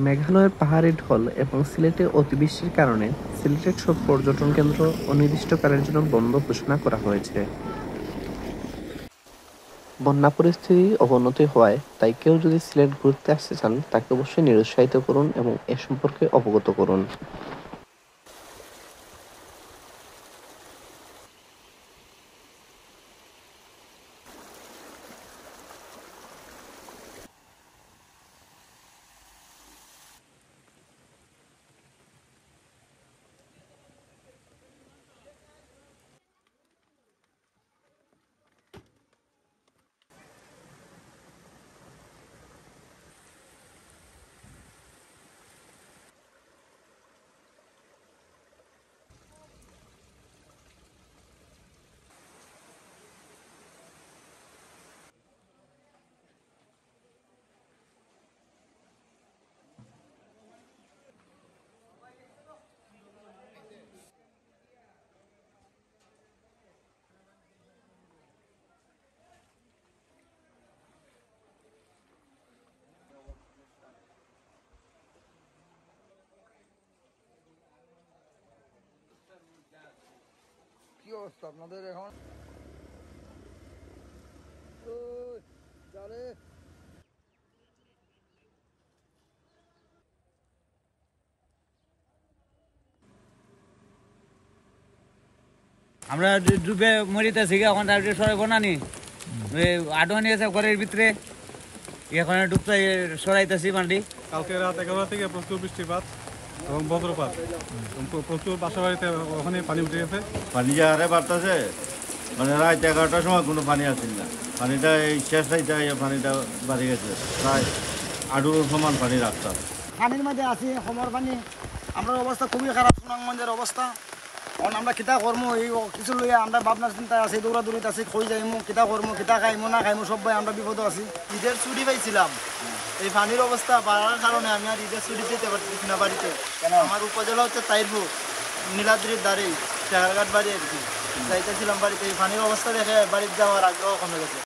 মেঘালয়ের পাহাড়ি ঢল এবং সিলেটে অতিবৃষ্টির কারণে সিলেটের সব পর্যটন কেন্দ্র অনির্দিষ্টকালের জন্য বন্ধ ঘোষণা করা হয়েছে। বন্যা পরিস্থিতি অবনতি হওয়ায় তাই কেউ যদি সিলেট ঘুরতে আসতে চান তাকে অবশ্যই নিরুৎসাহিত করুন এবং এ সম্পর্কে অবগত করুন। কি অবস্থা আপনাদের এখন? আমরা ডুবে মরিতেছি এখন সরাই বনানি আডোয়ানি আছে ঘরের ভিতরে এখন ডুবতে সরাইতেছি মাটি। কালকে রাত 11টা থেকে প্রচুর বৃষ্টিপাত এবং বজ্রপাত, প্রচুর বাসা বাড়িতে ওখানে পানি উঠে গেছে। পানি যে হারে বাড়তেছে, মানে রাত 11টার সময় কোনো পানি আসছিল না। পানিটা এই শেষ রাইতে পানিটা বাড়ি গেছে, প্রায় আডুর সমান পানি রাস্তা। পানির মধ্যে আছি, সমর পানি। আমরা অবস্থা খুবই খারাপ, সুনামগঞ্জের অবস্থা। কারণ আমরা কিতা করবো এই কিছু লইয়া আমরা ভাবনার চিন্তায় আছি, দৌড়াদৌড়িতে আছি, খই যাইমু, কিতা করবো, কিতা খাইমু না খাইমু, সব ভাই আমরা বিপদ আছি। ঈদের ছুটি পাইছিলাম, এই পানির অবস্থা বাড়ার কারণে আমি আর ঈদের ছুটি যেতে পারতেছি না বাড়িতে। আমার উপজেলা হচ্ছে তাইরপুর, নীলাদ্রির দ্বারেই চেহারঘাট বাড়ি আর কি। যাইতেছিলাম বাড়িতে, এই পানির অবস্থা দেখে বাড়িতে যাওয়ার আগ্রহ কমে গেছে।